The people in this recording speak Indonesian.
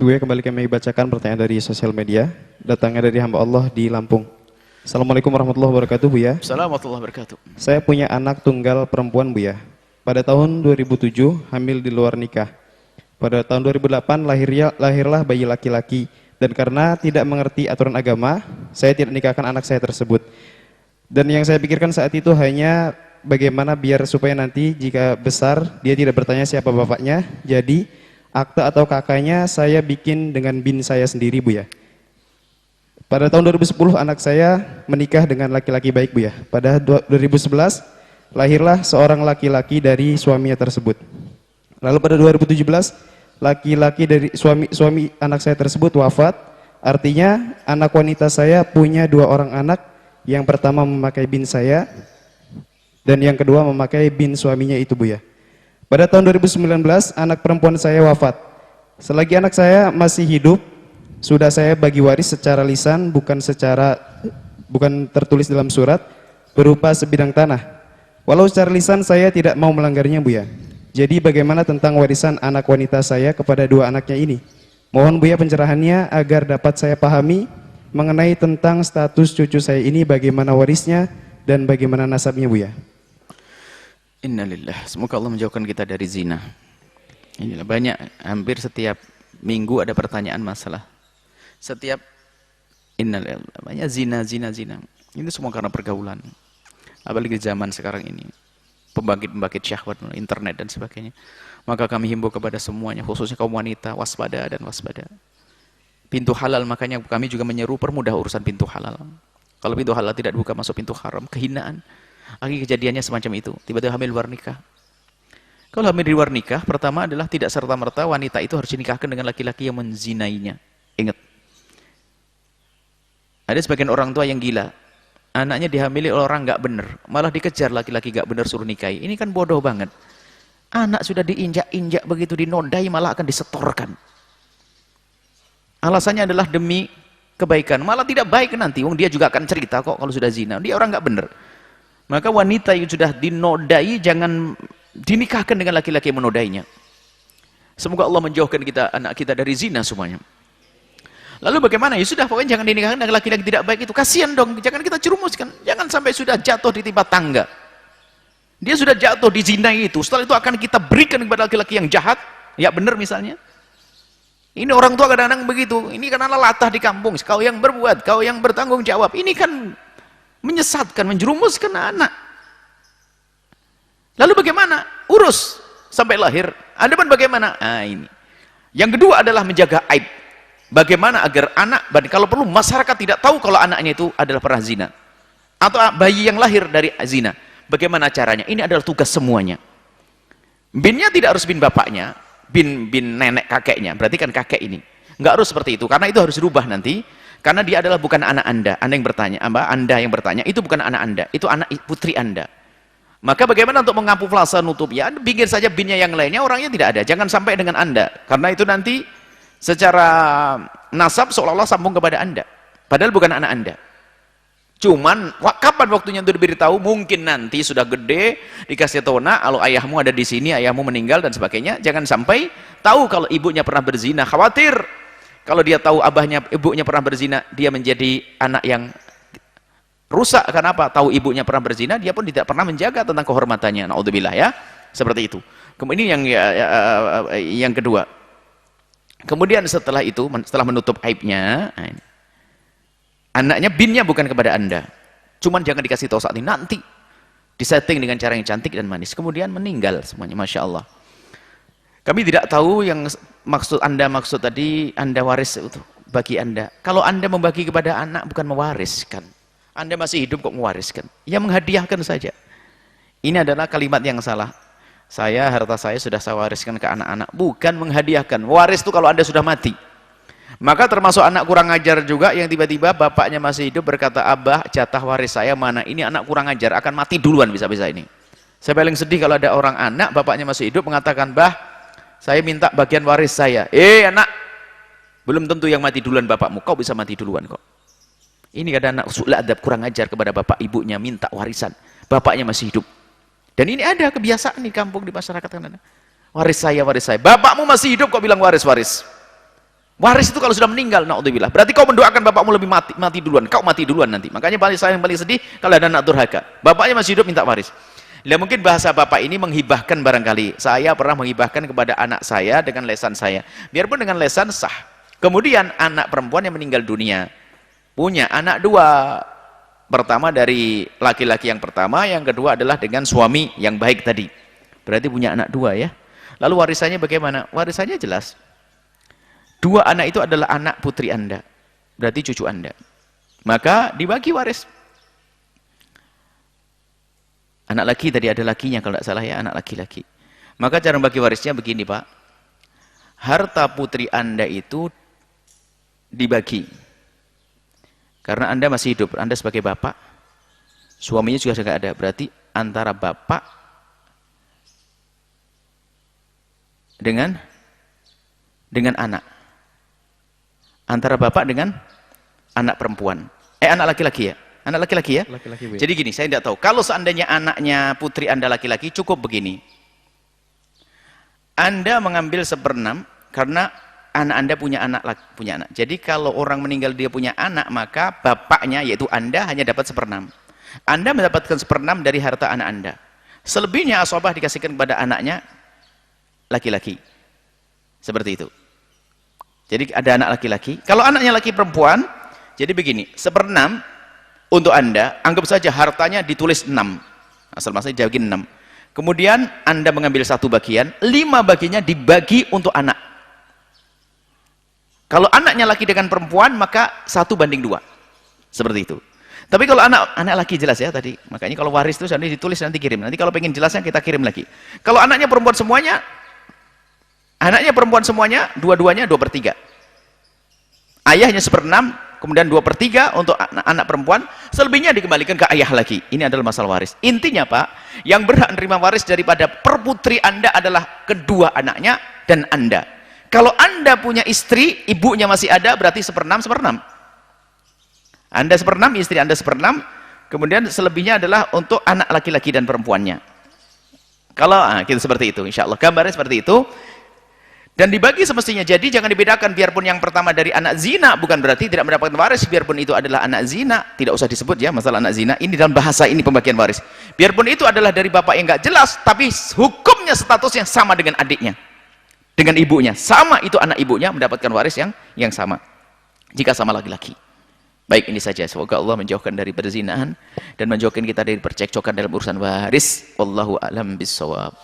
Bu ya, kembali kami bacakan pertanyaan dari sosial media. Datangnya dari hamba Allah di Lampung. Assalamualaikum warahmatullahi wabarakatuh Bu ya. Assalamualaikum warahmatullahi wabarakatuh. Saya punya anak tunggal perempuan Bu ya. Pada tahun 2007 hamil di luar nikah. Pada tahun 2008 lahirlah bayi laki-laki. Dan karena tidak mengerti aturan agama, saya tidak nikahkan anak saya tersebut. Dan yang saya pikirkan saat itu hanya bagaimana biar supaya nanti jika besar dia tidak bertanya siapa bapaknya. Jadi akte atau kakaknya saya bikin dengan bin saya sendiri Bu ya. Pada tahun 2010 anak saya menikah dengan laki-laki baik Bu ya. Pada 2011 lahirlah seorang laki-laki dari suaminya tersebut. Lalu pada 2017 laki-laki dari suami anak saya tersebut wafat. Artinya anak wanita saya punya dua orang anak. Yang pertama memakai bin saya dan yang kedua memakai bin suaminya itu Bu ya. Pada tahun 2019 anak perempuan saya wafat. Selagi anak saya masih hidup, sudah saya bagi waris secara lisan, bukan tertulis dalam surat, berupa sebidang tanah. Walau secara lisan saya tidak mau melanggarnya Bu ya. Jadi bagaimana tentang warisan anak wanita saya kepada dua anaknya ini? Mohon Bu ya pencerahannya agar dapat saya pahami mengenai tentang status cucu saya ini, bagaimana warisnya dan bagaimana nasabnya Bu ya. Innalillah. Semoga Allah menjauhkan kita dari zina. Inilah banyak, hampir setiap minggu ada pertanyaan masalah. Setiap innalillah, banyak zina. Ini semua karena pergaulan. Apalagi zaman sekarang ini. Pembangkit-pembangkit syahwat, internet dan sebagainya. Maka kami himbau kepada semuanya, khususnya kaum wanita, waspada dan waspada. Pintu halal, makanya kami juga menyeru permudah urusan pintu halal. Kalau pintu halal tidak dibuka, masuk pintu haram, kehinaan. Akhirnya kejadiannya semacam itu, tiba-tiba hamil luar nikah. Kalau hamil di luar nikah, pertama adalah tidak serta-merta wanita itu harus dinikahkan dengan laki-laki yang menzinainya. Ingat, ada sebagian orang tua yang gila, anaknya dihamili oleh orang nggak benar, malah dikejar laki-laki nggak benar suruh nikahi. Ini kan bodoh banget. Anak sudah diinjak-injak begitu, dinodai, malah akan disetorkan. Alasannya adalah demi kebaikan, malah tidak baik nanti. Wong dia juga akan cerita kok kalau sudah zina, dia orang nggak benar. Maka wanita yang sudah dinodai jangan dinikahkan dengan laki-laki yang menodainya. Semoga Allah menjauhkan kita, anak kita dari zina semuanya. Lalu bagaimana? Ya sudah, pokoknya jangan dinikahkan dengan laki-laki tidak baik itu. Kasihan dong, jangan kita jerumuskan. Jangan sampai sudah jatuh di timpa tangga. Dia sudah jatuh di zina itu, setelah itu akan kita berikan kepada laki-laki yang jahat, ya benar misalnya. Ini orang tua kadang-kadang begitu. Ini karena latah di kampung. Kau yang berbuat, kau yang bertanggung jawab. Ini kan menyesatkan, menjerumuskan anak. Lalu bagaimana? Urus sampai lahir. Adapun bagaimana? Nah, ini. Yang kedua adalah menjaga aib. Bagaimana agar anak, kalau perlu masyarakat tidak tahu kalau anaknya itu adalah pernah zina. Atau bayi yang lahir dari zina. Bagaimana caranya? Ini adalah tugas semuanya. Binnya tidak harus bin bapaknya, bin nenek kakeknya. Berarti kan kakek ini. Nggak harus seperti itu, karena itu harus dirubah nanti. Karena dia adalah bukan anak Anda. Anda yang bertanya, Anda yang bertanya, itu bukan anak Anda, itu anak putri Anda. Maka bagaimana untuk mengamuflase nutup? Ya, bikin saja binnya yang lainnya, orangnya tidak ada. Jangan sampai dengan Anda. Karena itu nanti secara nasab seolah-olah sambung kepada Anda. Padahal bukan anak Anda. Cuman, kapan waktunya untuk diberitahu? Mungkin nanti sudah gede, dikasih tahu, nak, kalau ayahmu ada di sini, ayahmu meninggal dan sebagainya. Jangan sampai tahu kalau ibunya pernah berzina. Khawatir. Kalau dia tahu ibunya pernah berzina, dia menjadi anak yang rusak. Karena apa? Tahu ibunya pernah berzina, dia pun tidak pernah menjaga tentang kehormatannya. Naudzubillah ya. Seperti itu. Kemudian yang kedua. Kemudian setelah itu, setelah menutup aibnya, anaknya binnya bukan kepada Anda. Cuman jangan dikasih tahu saat ini, nanti disetting dengan cara yang cantik dan manis. Kemudian meninggal semuanya, Masya Allah. Kami tidak tahu yang maksud tadi Anda waris itu bagi Anda. Kalau Anda membagi kepada anak bukan mewariskan. Anda masih hidup kok mewariskan. Ya menghadiahkan saja. Ini adalah kalimat yang salah. Harta saya sudah saya wariskan ke anak-anak. Bukan menghadiahkan. Waris itu kalau Anda sudah mati. Maka termasuk anak kurang ajar juga yang tiba-tiba bapaknya masih hidup berkata, Abah jatah waris saya mana? Ini anak kurang ajar, akan mati duluan bisa-bisa ini. Saya paling sedih kalau ada orang anak, bapaknya masih hidup mengatakan, Bah, saya minta bagian waris saya. Anak, belum tentu yang mati duluan bapakmu, kau bisa mati duluan kok. Ini kadang anak usul adab kurang ajar kepada bapak ibunya, minta warisan. Bapaknya masih hidup. Dan ini ada kebiasaan di kampung, di masyarakat. Waris saya. Bapakmu masih hidup kok bilang waris. Waris itu kalau sudah meninggal, naudzubillah, berarti kau mendoakan bapakmu lebih mati duluan, kau mati duluan nanti. Makanya yang paling sedih kalau ada anak durhaka, bapaknya masih hidup minta waris. Lah mungkin bahasa bapak ini menghibahkan barangkali. Saya pernah menghibahkan kepada anak saya dengan lesan saya. Biarpun dengan lesan sah. Kemudian anak perempuan yang meninggal dunia punya anak dua. Pertama dari laki-laki yang pertama, yang kedua adalah dengan suami yang baik tadi. Berarti punya anak dua ya. Lalu warisannya bagaimana? Warisannya jelas. Dua anak itu adalah anak putri Anda, berarti cucu Anda. Maka dibagi waris. Anak laki tadi ada lakinya kalau tidak salah ya, anak laki-laki. Maka cara bagi warisnya begini Pak. Harta putri Anda itu dibagi. Karena Anda masih hidup, Anda sebagai bapak, suaminya juga sudah ada. Berarti antara bapak dengan anak. Antara bapak dengan anak perempuan. Anak laki-laki ya? Anak laki-laki ya? Laki-laki, Bu. Jadi gini, saya tidak tahu. Kalau seandainya anaknya putri Anda laki-laki, cukup begini. Anda mengambil 1/6 karena anak Anda punya anak. Jadi kalau orang meninggal dia punya anak, maka bapaknya yaitu Anda hanya dapat 1/6. Anda mendapatkan 1/6 dari harta anak Anda. Selebihnya asobah dikasihkan kepada anaknya laki-laki. Seperti itu. Jadi ada anak laki-laki. Kalau anaknya laki perempuan, jadi begini, 1/6 untuk Anda, anggap saja hartanya ditulis 6. Asal maksudnya jadi 6. Kemudian Anda mengambil 1 bagian, 5 bagiannya dibagi untuk anak. Kalau anaknya laki dengan perempuan, maka 1/2. Seperti itu. Tapi kalau anak laki jelas ya tadi. Makanya kalau waris itu nanti ditulis nanti kirim. Nanti kalau pengen jelasnya kita kirim lagi. Kalau anaknya perempuan semuanya, dua-duanya 2/3. Ayahnya 1/6, kemudian 2/3 untuk anak perempuan, selebihnya dikembalikan ke ayah lagi. Ini adalah masalah waris. Intinya Pak, yang berhak menerima waris daripada perputri Anda adalah kedua anaknya dan Anda. Kalau Anda punya istri, ibunya masih ada, berarti 1/6. Anda 1/6, istri Anda 1/6, kemudian selebihnya adalah untuk anak laki-laki dan perempuannya. Kalau kita seperti itu, insya Allah gambarnya seperti itu. Dan dibagi semestinya. Jadi jangan dibedakan, biarpun yang pertama dari anak zina bukan berarti tidak mendapatkan waris, biarpun itu adalah anak zina, tidak usah disebut ya masalah anak zina. Ini dalam bahasa ini pembagian waris. Biarpun itu adalah dari bapak yang enggak jelas, tapi hukumnya statusnya sama dengan adiknya, dengan ibunya, sama, itu anak ibunya mendapatkan waris yang sama jika sama laki-laki. Baik, ini saja. Semoga Allah menjauhkan dari perzinahan dan menjauhkan kita dari percekcokan dalam urusan waris. Wallahu a'lam bishawab.